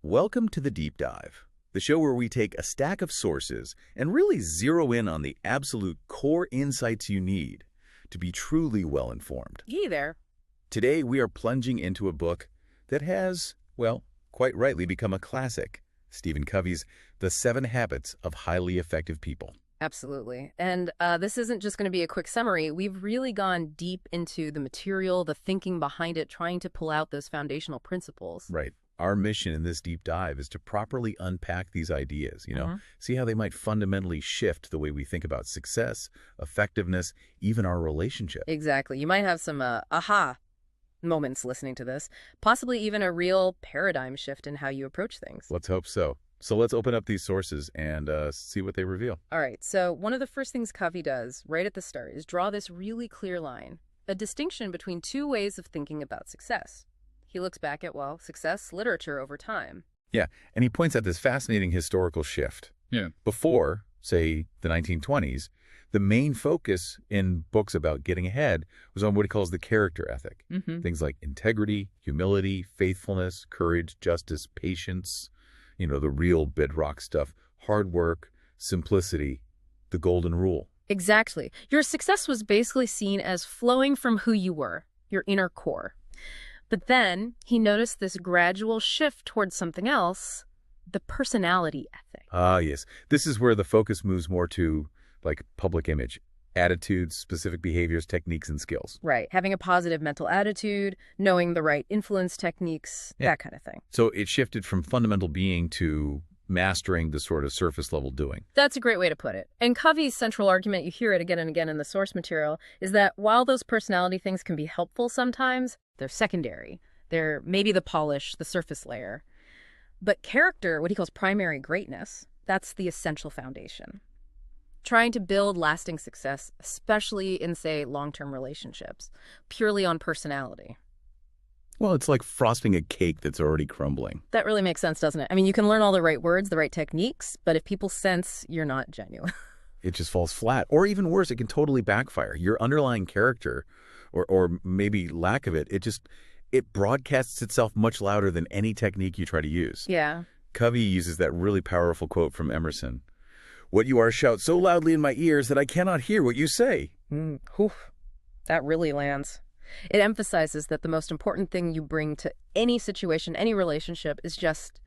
Welcome to The Deep Dive, the show where we take a stack of sources and really zero in on the absolute core insights you need to be truly well-informed. Yee there. Today, we are plunging into a book that has, well, quite rightly become a classic, Stephen Covey's The 7 Habits of Highly Effective People. Absolutely. And this isn't just going to be a quick summary. We've really gone deep into the material, the thinking behind it, trying to pull out those foundational principles. Right. Our mission in this deep dive is to properly unpack these ideas, see how they might fundamentally shift the way we think about success, effectiveness, even our relationship. Exactly. You might have some aha moments listening to this, possibly even a real paradigm shift in how you approach things. Let's hope so. So let's open up these sources and see what they reveal. All right. So one of the first things Covey does right at the start is draw this really clear line, a distinction between two ways of thinking about success. He looks back at, success literature over time. Yeah, and he points out this fascinating historical shift. Yeah. Before, say, the 1920s, the main focus in books about getting ahead was on what he calls the character ethic. Things like integrity, humility, faithfulness, courage, justice, patience, the real bedrock stuff, hard work, simplicity, the golden rule. Exactly. Your success was basically seen as flowing from who you were, your inner core. But then he noticed this gradual shift towards something else, the personality ethic. Ah, yes. This is where the focus moves more to, public image, attitudes, specific behaviors, techniques, and skills. Right. Having a positive mental attitude, knowing the right influence techniques, that kind of thing. So it shifted from fundamental being to mastering the sort of surface level doing. That's a great way to put it. And Covey's central argument, you hear it again and again in the source material, is that while those personality things can be helpful sometimes, they're secondary. They're maybe the polish, the surface layer. But character, what he calls primary greatness, that's the essential foundation. Trying to build lasting success, especially in, say, long-term relationships, purely on personality. Well, it's like frosting a cake that's already crumbling. That really makes sense, doesn't it? I mean, you can learn all the right words, the right techniques, but if people sense you're not genuine. It just falls flat. Or even worse, it can totally backfire. Your underlying character, or maybe lack of it, it broadcasts itself much louder than any technique you try to use. Yeah. Covey uses that really powerful quote from Emerson. "What you are shout so loudly in my ears that I cannot hear what you say." That really lands. It emphasizes that the most important thing you bring to any situation, any relationship, is just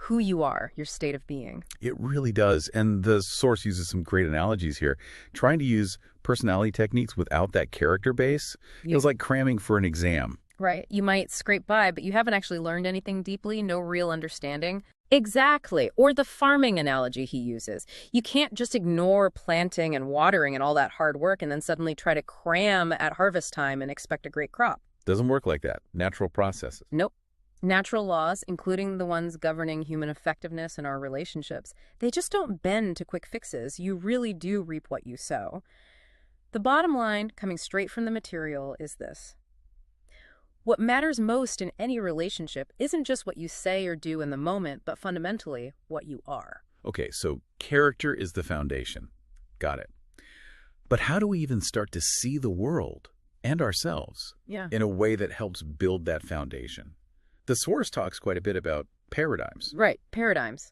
who you are, your state of being. It really does. And the source uses some great analogies here. Trying to use personality techniques without that character base feels like cramming for an exam. Right. You might scrape by, but you haven't actually learned anything deeply, no real understanding. Exactly. Or the farming analogy he uses. You can't just ignore planting and watering and all that hard work and then suddenly try to cram at harvest time and expect a great crop. Doesn't work like that. Natural processes. Nope. Natural laws, including the ones governing human effectiveness in our relationships, they just don't bend to quick fixes. You really do reap what you sow. The bottom line, coming straight from the material, is this. What matters most in any relationship isn't just what you say or do in the moment, but fundamentally what you are. Okay, so character is the foundation. Got it. But how do we even start to see the world and ourselves in a way that helps build that foundation? The source talks quite a bit about paradigms. Right, paradigms.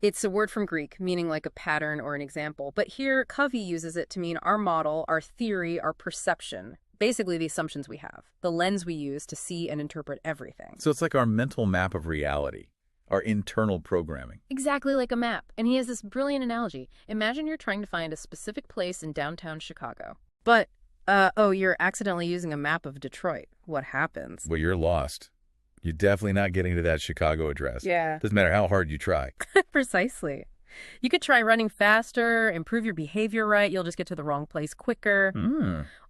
It's a word from Greek, meaning like a pattern or an example. But here, Covey uses it to mean our model, our theory, our perception. Basically, the assumptions we have, the lens we use to see and interpret everything. So it's like our mental map of reality, our internal programming. Exactly like a map. And he has this brilliant analogy. Imagine you're trying to find a specific place in downtown Chicago. But, you're accidentally using a map of Detroit. What happens? Well, you're lost. You're definitely not getting to that Chicago address. Yeah. Doesn't matter how hard you try. Precisely. You could try running faster, improve your behavior right. You'll just get to the wrong place quicker.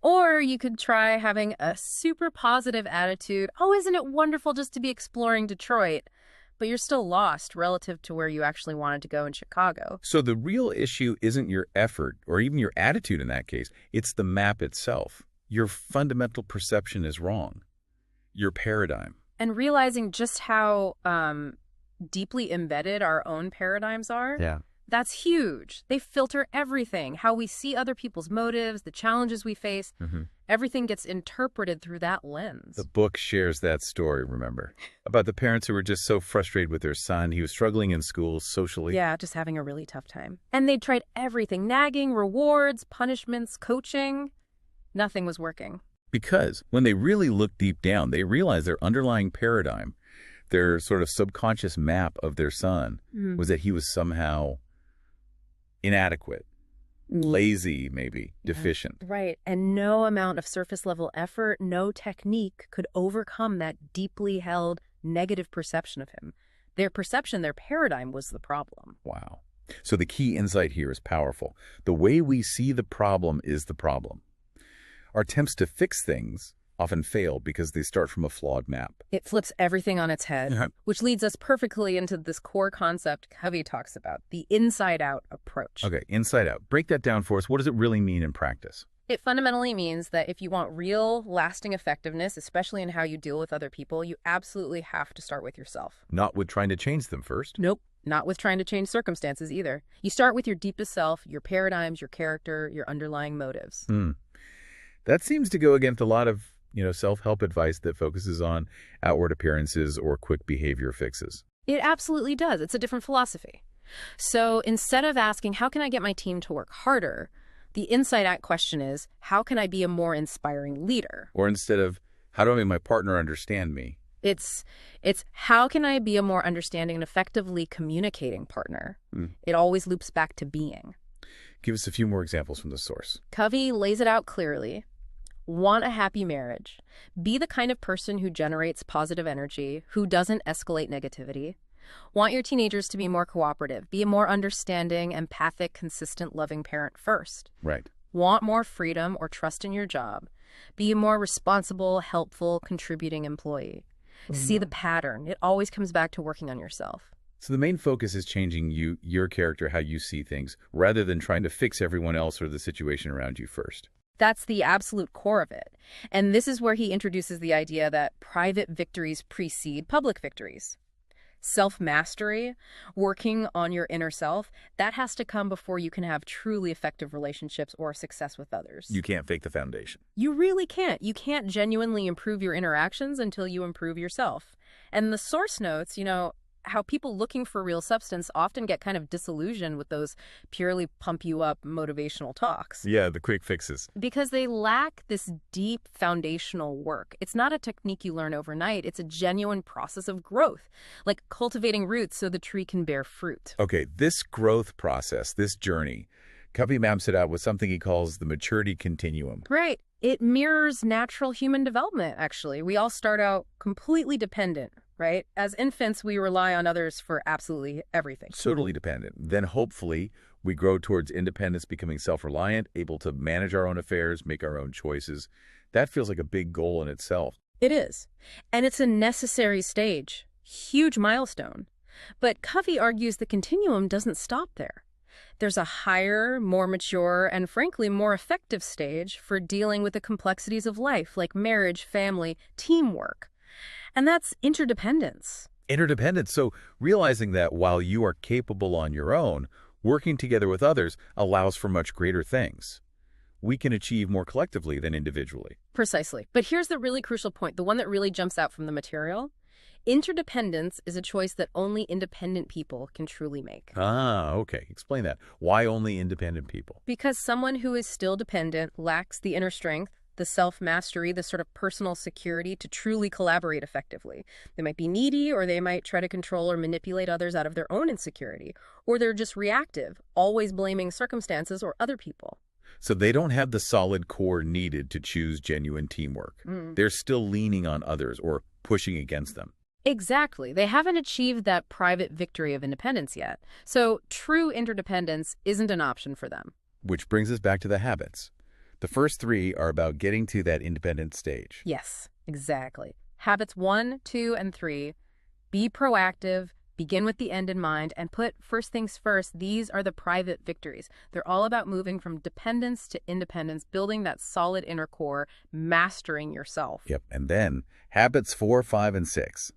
Or you could try having a super positive attitude. Oh, isn't it wonderful just to be exploring Detroit? But you're still lost relative to where you actually wanted to go in Chicago. So the real issue isn't your effort or even your attitude in that case. It's the map itself. Your fundamental perception is wrong. Your paradigm. And realizing just how deeply embedded our own paradigms are, that's huge. They filter everything, how we see other people's motives, the challenges we face. Everything gets interpreted through that lens. The book shares that story, remember, about the parents who were just so frustrated with their son. He was struggling in school socially. Yeah, just having a really tough time. And they tried everything, nagging, rewards, punishments, coaching. Nothing was working. Because when they really looked deep down, they realized their underlying paradigm, their sort of subconscious map of their son, was that he was somehow inadequate, lazy, maybe, deficient. Right. And no amount of surface level effort, no technique could overcome that deeply held negative perception of him. Their perception, their paradigm was the problem. Wow. So the key insight here is powerful. The way we see the problem is the problem. Our attempts to fix things often fail because they start from a flawed map. It flips everything on its head, which leads us perfectly into this core concept Covey talks about, the inside-out approach. Okay, inside out. Break that down for us. What does it really mean in practice? It fundamentally means that if you want real, lasting effectiveness, especially in how you deal with other people, you absolutely have to start with yourself. Not with trying to change them first. Nope. Not with trying to change circumstances either. You start with your deepest self, your paradigms, your character, your underlying motives. That seems to go against a lot of self-help advice that focuses on outward appearances or quick behavior fixes. It absolutely does. It's a different philosophy. So instead of asking, how can I get my team to work harder? The inside-out question is, how can I be a more inspiring leader? Or instead of, how do I make my partner understand me? It's how can I be a more understanding and effectively communicating partner? It always loops back to being. Give us a few more examples from the source. Covey lays it out clearly. Want a happy marriage. Be the kind of person who generates positive energy, who doesn't escalate negativity. Want your teenagers to be more cooperative. Be a more understanding, empathic, consistent, loving parent first. Right. Want more freedom or trust in your job. Be a more responsible, helpful, contributing employee. See the pattern. It always comes back to working on yourself. So the main focus is changing your character, how you see things, rather than trying to fix everyone else or the situation around you first. That's the absolute core of it. And this is where he introduces the idea that private victories precede public victories. Self-mastery, working on your inner self, that has to come before you can have truly effective relationships or success with others. You can't fake the foundation. You really can't. You can't genuinely improve your interactions until you improve yourself. And the source notes, how people looking for real substance often get kind of disillusioned with those purely pump you up motivational talks. Yeah, the quick fixes. Because they lack this deep foundational work. It's not a technique you learn overnight. It's a genuine process of growth, like cultivating roots so the tree can bear fruit. Okay, this growth process, this journey, Covey maps it out with something he calls the maturity continuum. Right. It mirrors natural human development, actually. We all start out completely dependent, right? As infants, we rely on others for absolutely everything. Totally dependent. Then hopefully we grow towards independence, becoming self-reliant, able to manage our own affairs, make our own choices. That feels like a big goal in itself. It is. And it's a necessary stage. Huge milestone. But Covey argues the continuum doesn't stop there. There's a higher, more mature, and frankly, more effective stage for dealing with the complexities of life, like marriage, family, teamwork. And that's interdependence. Interdependence. So realizing that while you are capable on your own, working together with others allows for much greater things. We can achieve more collectively than individually. Precisely. But here's the really crucial point, the one that really jumps out from the material. Interdependence is a choice that only independent people can truly make. Ah, okay. Explain that. Why only independent people? Because someone who is still dependent lacks the inner strength, the self-mastery, the sort of personal security to truly collaborate effectively. They might be needy, or they might try to control or manipulate others out of their own insecurity. Or they're just reactive, always blaming circumstances or other people. So they don't have the solid core needed to choose genuine teamwork. They're still leaning on others or pushing against them. Exactly. They haven't achieved that private victory of independence yet. So true interdependence isn't an option for them. Which brings us back to the habits. The first three are about getting to that independent stage. Yes, exactly. Habits 1, 2, and 3. Be proactive, begin with the end in mind, and put first things first. These are the private victories. They're all about moving from dependence to independence, building that solid inner core, mastering yourself. Yep. And then habits 4, 5, and 6.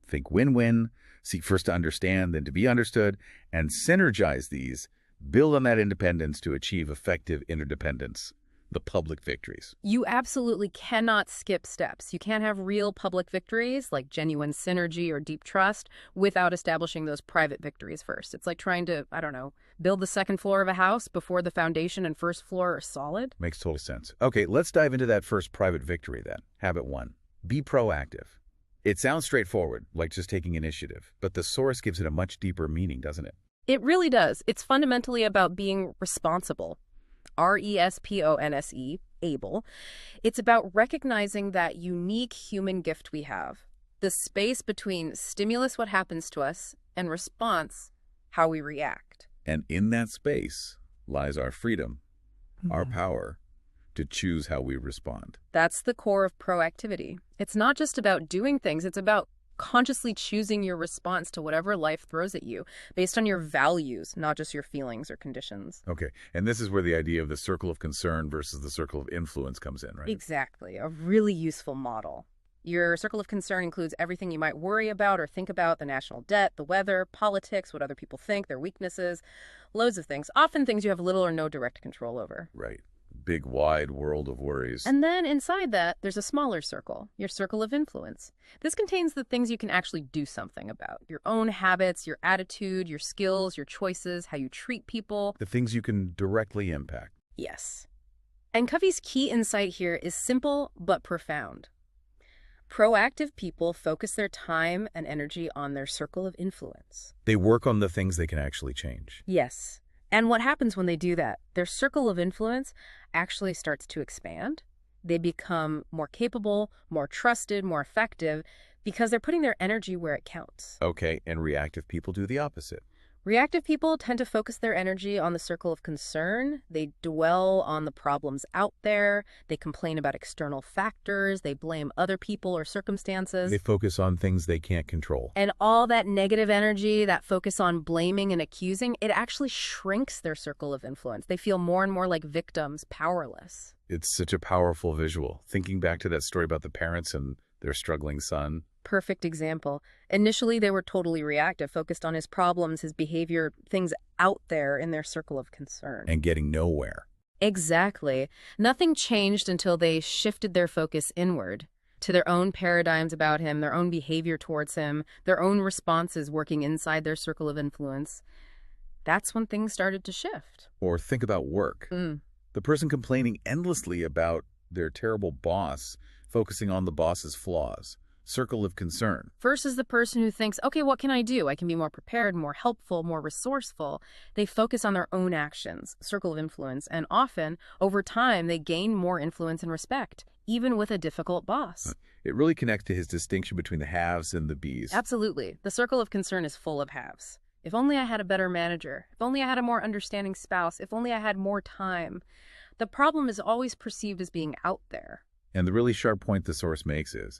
Think win-win, seek first to understand, then to be understood, and synergize these. Build on that independence to achieve effective interdependence. the public victories. You absolutely cannot skip steps. You can't have real public victories like genuine synergy or deep trust without establishing those private victories first. It's like trying to, I don't know, build the second floor of a house before the foundation and first floor are solid. Makes total sense. Okay, let's dive into that first private victory then. Habit 1. Be proactive. It sounds straightforward, like just taking initiative, but the source gives it a much deeper meaning, doesn't it? It really does. It's fundamentally about being responsible. RESPONSE, able. It's about recognizing that unique human gift we have, the space between stimulus, what happens to us, and response, how we react. And in that space lies our freedom, our power to choose how we respond. That's the core of proactivity. It's not just about doing things, it's about consciously choosing your response to whatever life throws at you based on your values, not just your feelings or conditions. Okay, and this is where the idea of the circle of concern versus the circle of influence comes in, right? Exactly, a really useful model. Your circle of concern includes everything you might worry about or think about: the national debt, the weather, politics, what other people think, their weaknesses, loads of things, often things you have little or no direct control over. Right. Big, wide world of worries. And then inside that, there's a smaller circle, your circle of influence. This contains the things you can actually do something about: your own habits, your attitude, your skills, your choices, how you treat people. The things you can directly impact. Yes. And Covey's key insight here is simple but profound. Proactive people focus their time and energy on their circle of influence. They work on the things they can actually change. Yes. And what happens when they do that? Their circle of influence actually starts to expand. They become more capable, more trusted, more effective, because they're putting their energy where it counts. Okay, and reactive people do the opposite. Reactive people tend to focus their energy on the circle of concern. They dwell on the problems out there. They complain about external factors. They blame other people or circumstances. They focus on things they can't control. And all that negative energy, that focus on blaming and accusing, it actually shrinks their circle of influence. They feel more and more like victims, powerless. It's such a powerful visual. Thinking back to that story about the parents and their struggling son. Perfect example. Initially, they were totally reactive, focused on his problems, his behavior, things out there in their circle of concern. And getting nowhere. Exactly. Nothing changed until they shifted their focus inward to their own paradigms about him, their own behavior towards him, their own responses working inside their circle of influence. That's when things started to shift. Or think about work. The person complaining endlessly about their terrible boss, focusing on the boss's flaws. Circle of concern. Versus the person who thinks, okay, what can I do? I can be more prepared, more helpful, more resourceful. They focus on their own actions, circle of influence, and often, over time, they gain more influence and respect, even with a difficult boss. It really connects to his distinction between the haves and the bees. Absolutely. The circle of concern is full of haves. If only I had a better manager. If only I had a more understanding spouse. If only I had more time. The problem is always perceived as being out there. And the really sharp point the source makes is,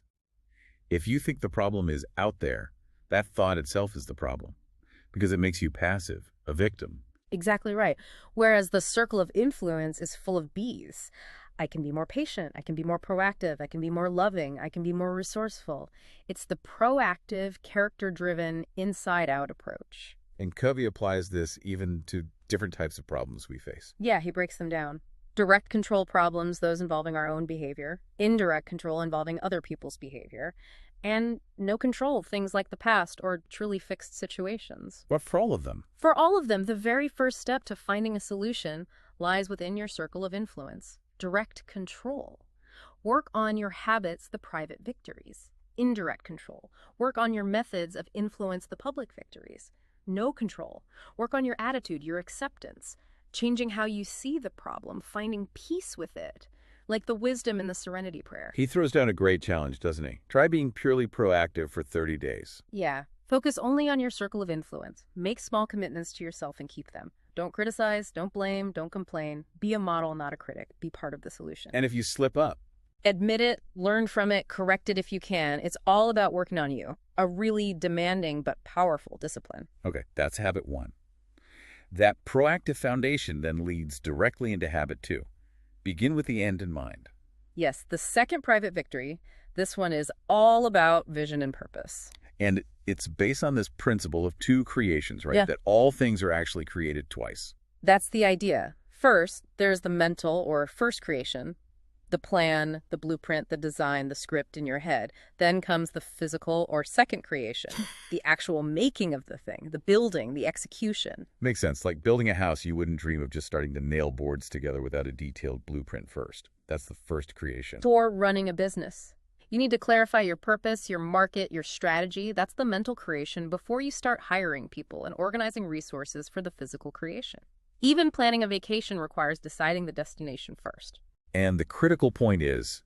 if you think the problem is out there, that thought itself is the problem, because it makes you passive, a victim. Exactly right. Whereas the circle of influence is full of bees. I can be more patient. I can be more proactive. I can be more loving. I can be more resourceful. It's the proactive, character-driven, inside-out approach. And Covey applies this even to different types of problems we face. Yeah, he breaks them down. Direct control problems, those involving our own behavior. Indirect control involving other people's behavior. And no control, things like the past or truly fixed situations. But for all of them? For all of them, the very first step to finding a solution lies within your circle of influence. Direct control. Work on your habits, the private victories. Indirect control. Work on your methods of influence, the public victories. No control. Work on your attitude, your acceptance. Changing how you see the problem, finding peace with it, like the wisdom in the Serenity Prayer. He throws down a great challenge, doesn't he? Try being purely proactive for 30 days. Yeah. Focus only on your circle of influence. Make small commitments to yourself and keep them. Don't criticize, don't blame, don't complain. Be a model, not a critic. Be part of the solution. And if you slip up? Admit it, learn from it, correct it if you can. It's all about working on you. A really demanding but powerful discipline. Okay, that's habit 1. That proactive foundation then leads directly into habit 2. Begin with the end in mind. Yes, the second private victory, this one is all about vision and purpose. And it's based on this principle of two creations, right? Yeah. That all things are actually created twice. That's the idea. First, there's the mental or first creation, the plan, the blueprint, the design, the script in your head. Then comes the physical or second creation, the actual making of the thing, the building, the execution. Makes sense. Like building a house, you wouldn't dream of just starting to nail boards together without a detailed blueprint first. That's the first creation. Or running a business. You need to clarify your purpose, your market, your strategy. That's the mental creation before you start hiring people and organizing resources for the physical creation. Even planning a vacation requires deciding the destination first. And the critical point is,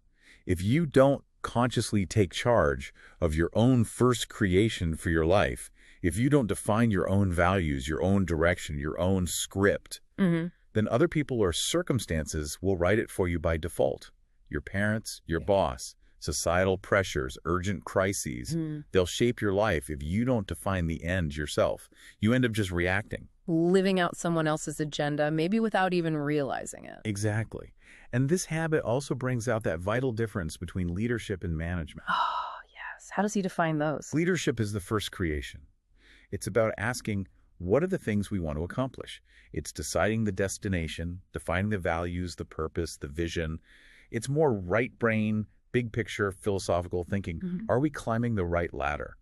if you don't consciously take charge of your own first creation for your life, if you don't define your own values, your own direction, your own script, then other people or circumstances will write it for you by default. Your parents, your boss, societal pressures, urgent crises, they'll shape your life if you don't define the end yourself. You end up just reacting. Living out someone else's agenda, maybe without even realizing it. Exactly. And this habit also brings out that vital difference between leadership and management. Oh, yes. How does he define those? Leadership is the first creation. It's about asking, what are the things we want to accomplish? It's deciding the destination, defining the values, the purpose, the vision. It's more right brain, big picture, philosophical thinking. Are we climbing the right ladder?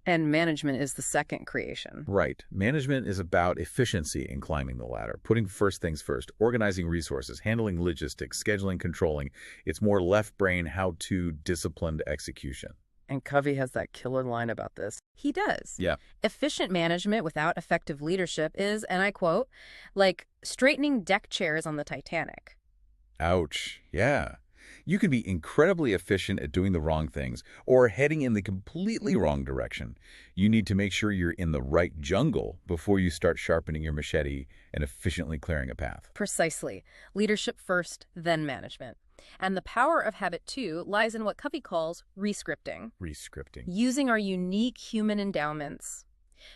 And management is the second creation. Right. Management is about efficiency in climbing the ladder, putting first things first, organizing resources, handling logistics, scheduling, controlling. It's more left brain, how-to, disciplined execution. And Covey has that killer line about this. He does. Yeah. Efficient management without effective leadership is, and I quote, like straightening deck chairs on the Titanic. Ouch. Yeah. You can be incredibly efficient at doing the wrong things or heading in the completely wrong direction. You need to make sure you're in the right jungle before you start sharpening your machete and efficiently clearing a path. Precisely. Leadership first, then management. And the power of habit 2 lies in what Covey calls rescripting. Rescripting. Using our unique human endowments.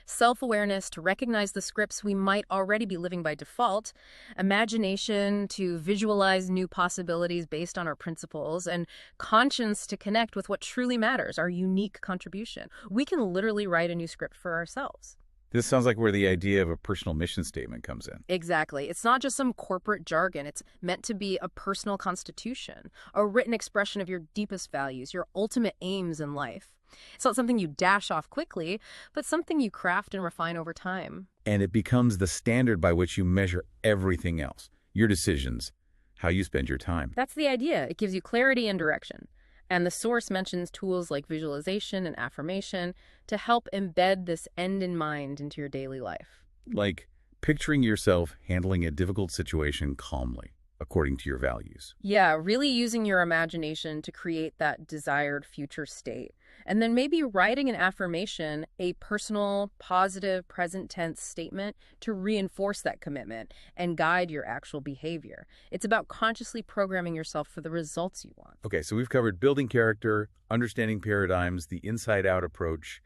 Self-awareness to recognize the scripts we might already be living by default, imagination to visualize new possibilities based on our principles, and conscience to connect with what truly matters, our unique contribution. We can literally write a new script for ourselves. This sounds like where the idea of a personal mission statement comes in. Exactly. It's not just some corporate jargon. It's meant to be a personal constitution, a written expression of your deepest values, your ultimate aims in life. It's not something you dash off quickly, but something you craft and refine over time. And it becomes the standard by which you measure everything else, your decisions, how you spend your time. That's the idea. It gives you clarity and direction. And the source mentions tools like visualization and affirmation to help embed this end in mind into your daily life. Like picturing yourself handling a difficult situation calmly, according to your values. Yeah, really using your imagination to create that desired future state. And then maybe writing an affirmation, a personal, positive, present tense statement to reinforce that commitment and guide your actual behavior. It's about consciously programming yourself for the results you want. Okay, so we've covered building character, understanding paradigms, the inside-out approach,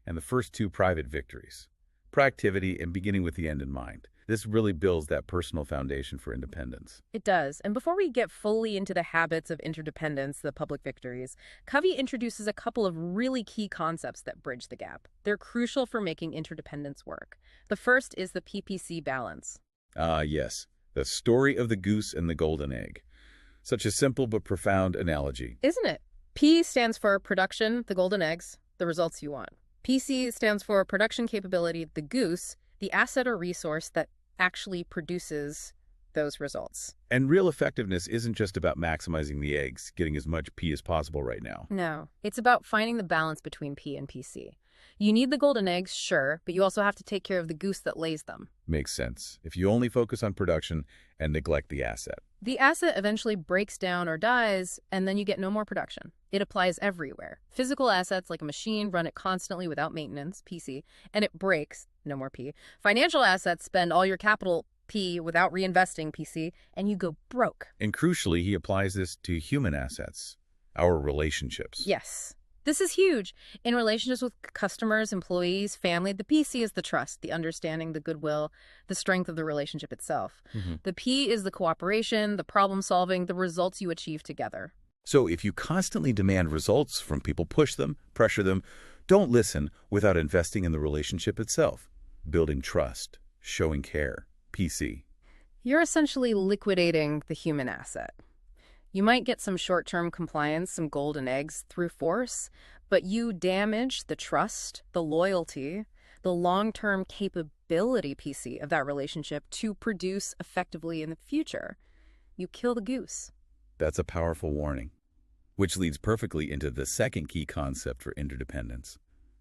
and the first 2 private victories. Proactivity and beginning with the end in mind. This really builds that personal foundation for independence. It does. And before we get fully into the habits of interdependence, the public victories, Covey introduces a couple of really key concepts that bridge the gap. They're crucial for making interdependence work. The first is the PPC balance. Yes. The story of the goose and the golden egg. Such a simple but profound analogy. Isn't it? P stands for production, the golden eggs, the results you want. PC stands for production capability, the goose, the asset or resource that actually produces those results. And real effectiveness isn't just about maximizing the eggs, getting as much P as possible right now. No, it's about finding the balance between P and PC. You need the golden eggs, sure, but you also have to take care of the goose that lays them. Makes sense. If you only focus on production and neglect the asset. The asset eventually breaks down or dies, and then you get no more production. It applies everywhere. Physical assets like a machine run it constantly without maintenance, PC, and it breaks, no more P. Financial assets spend all your capital, P, without reinvesting, PC, and you go broke. And crucially, he applies this to human assets, our relationships. Yes. This is huge. In relationships with customers, employees, family, the PC is the trust, the understanding, the goodwill, the strength of the relationship itself. The P is the cooperation, the problem solving, the results you achieve together. So if you constantly demand results from people, push them, pressure them, don't listen without investing in the relationship itself. Building trust, showing care, PC. You're essentially liquidating the human asset. You might get some short-term compliance, some golden eggs through force, but you damage the trust, the loyalty, the long-term capability, PC, of that relationship to produce effectively in the future. You kill the goose. That's a powerful warning, which leads perfectly into the second key concept for interdependence,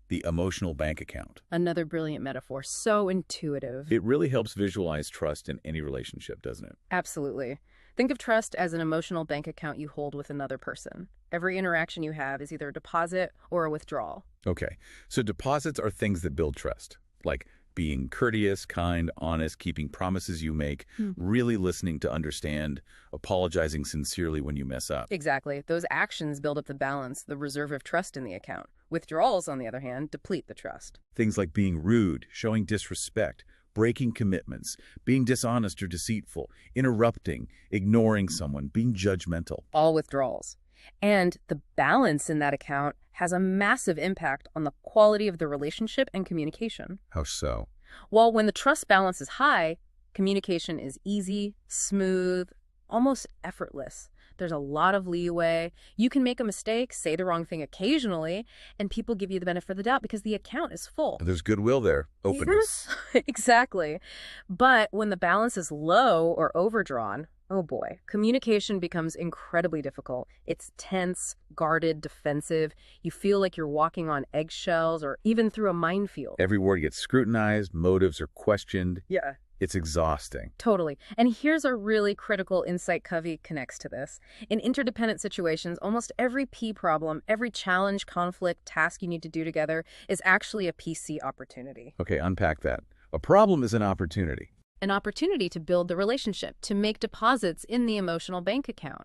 the emotional bank account. Another brilliant metaphor, so intuitive. It really helps visualize trust in any relationship, doesn't it? Absolutely. Think of trust as an emotional bank account you hold with another person. Every interaction you have is either a deposit or a withdrawal. Okay, so deposits are things that build trust, like being courteous, kind, honest, keeping promises you make, really listening to understand, apologizing sincerely when you mess up. Exactly. Those actions build up the balance, the reserve of trust in the account. Withdrawals, on the other hand, deplete the trust. Things like being rude, showing disrespect, breaking commitments, being dishonest or deceitful, interrupting, ignoring someone, being judgmental. All withdrawals. And the balance in that account has a massive impact on the quality of the relationship and communication. How so? Well, when the trust balance is high, communication is easy, smooth, almost effortless. There's a lot of leeway. You can make a mistake, say the wrong thing occasionally, and people give you the benefit of the doubt because the account is full. There's goodwill there, openness. Exactly. But when the balance is low or overdrawn, oh boy, communication becomes incredibly difficult. It's tense, guarded, defensive. You feel like you're walking on eggshells or even through a minefield. Every word gets scrutinized, motives are questioned. Yeah. It's exhausting. Totally. And here's a really critical insight Covey connects to this. In interdependent situations, almost every P problem, every challenge, conflict, task you need to do together is actually a PC opportunity. Okay, unpack that. A problem is an opportunity. An opportunity to build the relationship, to make deposits in the emotional bank account.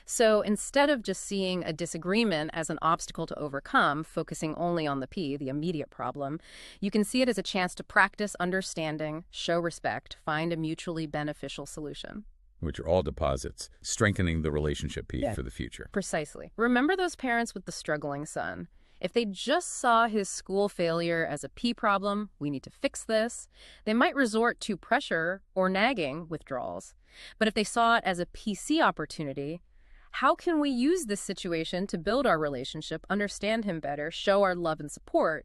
So instead of just seeing a disagreement as an obstacle to overcome, focusing only on the P, the immediate problem, you can see it as a chance to practice understanding, show respect, find a mutually beneficial solution. Which are all deposits, strengthening the relationship P for the future. Precisely. Remember those parents with the struggling son. If they just saw his school failure as a P problem, we need to fix this, they might resort to pressure or nagging, withdrawals. But if they saw it as a PC opportunity, how can we use this situation to build our relationship, understand him better, show our love and support?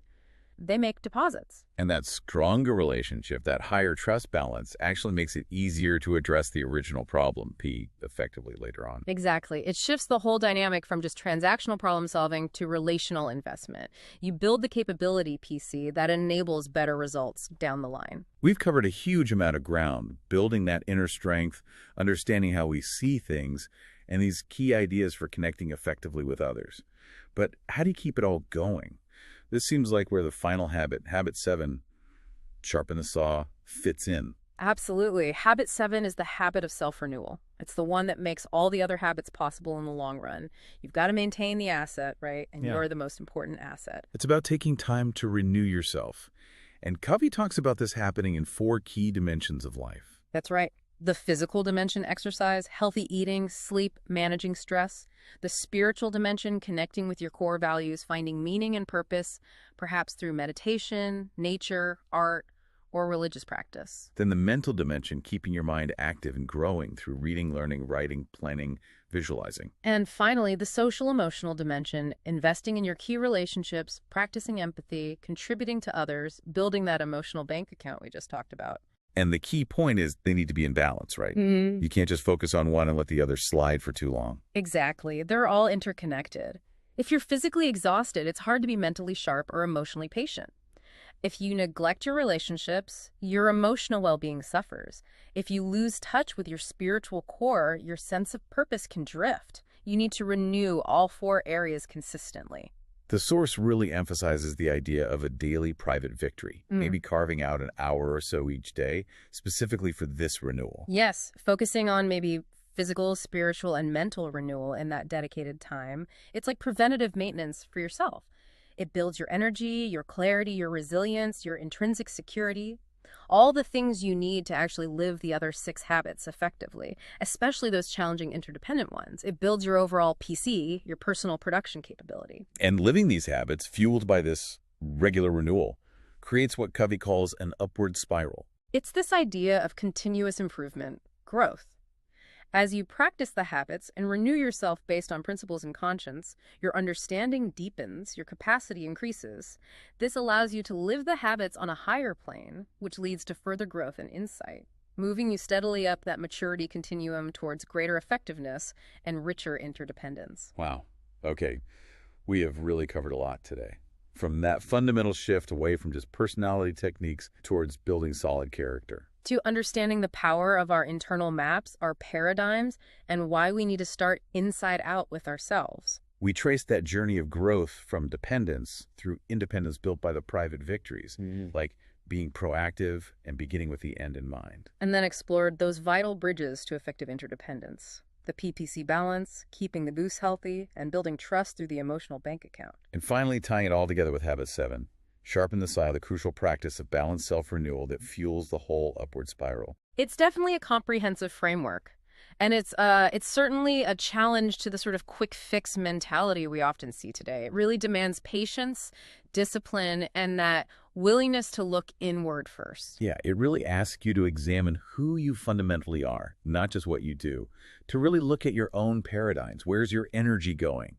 They make deposits. And that stronger relationship, that higher trust balance, actually makes it easier to address the original problem, P, effectively later on. Exactly. It shifts the whole dynamic from just transactional problem solving to relational investment. You build the capability, PC, that enables better results down the line. We've covered a huge amount of ground, building that inner strength, understanding how we see things, and these key ideas for connecting effectively with others. But how do you keep it all going? This seems like where the final habit, habit 7, sharpen the saw, fits in. Absolutely. Habit 7 is the habit of self-renewal. It's the one that makes all the other habits possible in the long run. You've got to maintain the asset, right? And you're the most important asset. It's about taking time to renew yourself. And Covey talks about this happening in 4 key dimensions of life. That's right. The physical dimension, exercise, healthy eating, sleep, managing stress. The spiritual dimension, connecting with your core values, finding meaning and purpose, perhaps through meditation, nature, art, or religious practice. Then the mental dimension, keeping your mind active and growing through reading, learning, writing, planning, visualizing. And finally, the social-emotional dimension, investing in your key relationships, practicing empathy, contributing to others, building that emotional bank account we just talked about. And the key point is they need to be in balance, right? You can't just focus on one and let the other slide for too long. Exactly. They're all interconnected. If you're physically exhausted, it's hard to be mentally sharp or emotionally patient. If you neglect your relationships, your emotional well-being suffers. If you lose touch with your spiritual core, your sense of purpose can drift. You need to renew all 4 areas consistently. The source really emphasizes the idea of a daily private victory, maybe carving out an hour or so each day, specifically for this renewal. Yes, focusing on maybe physical, spiritual, and mental renewal in that dedicated time. It's like preventative maintenance for yourself. It builds your energy, your clarity, your resilience, your intrinsic security. All the things you need to actually live the other 6 habits effectively, especially those challenging interdependent ones. It builds your overall PC, your personal production capability. And living these habits, fueled by this regular renewal, creates what Covey calls an upward spiral. It's this idea of continuous improvement, growth. As you practice the habits and renew yourself based on principles and conscience, your understanding deepens, your capacity increases. This allows you to live the habits on a higher plane, which leads to further growth and insight, moving you steadily up that maturity continuum towards greater effectiveness and richer interdependence. Wow. Okay. We have really covered a lot today. From that fundamental shift away from just personality techniques towards building solid character, to understanding the power of our internal maps, our paradigms, and why we need to start inside out with ourselves. We traced that journey of growth from dependence through independence built by the private victories, like being proactive and beginning with the end in mind. And then explored those vital bridges to effective interdependence. The PPC balance, keeping the goose healthy, and building trust through the emotional bank account. And finally, tying it all together with Habit 7. Sharpen the saw, the crucial practice of balanced self-renewal that fuels the whole upward spiral. It's definitely a comprehensive framework. And it's certainly a challenge to the sort of quick fix mentality we often see today. It really demands patience, discipline, and that willingness to look inward first. Yeah, it really asks you to examine who you fundamentally are, not just what you do. To really look at your own paradigms. Where's your energy going?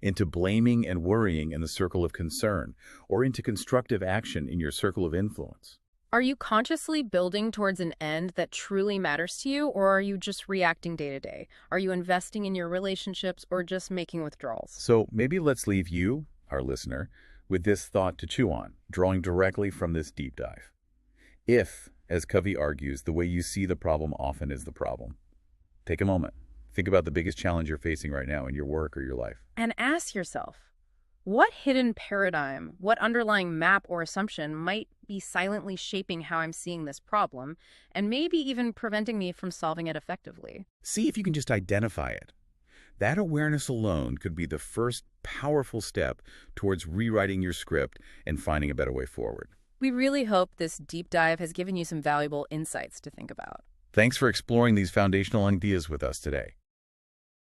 Into blaming and worrying in the circle of concern, or into constructive action in your circle of influence? Are you consciously building towards an end that truly matters to you, or are you just reacting day to day? Are you investing in your relationships or just making withdrawals? So maybe let's leave you, our listener, with this thought to chew on, drawing directly from this deep dive. If, as Covey argues, the way you see the problem often is the problem, take a moment. Think about the biggest challenge you're facing right now in your work or your life. And ask yourself, what hidden paradigm, what underlying map or assumption might be silently shaping how I'm seeing this problem, and maybe even preventing me from solving it effectively? See if you can just identify it. That awareness alone could be the first powerful step towards rewriting your script and finding a better way forward. We really hope this deep dive has given you some valuable insights to think about. Thanks for exploring these foundational ideas with us today.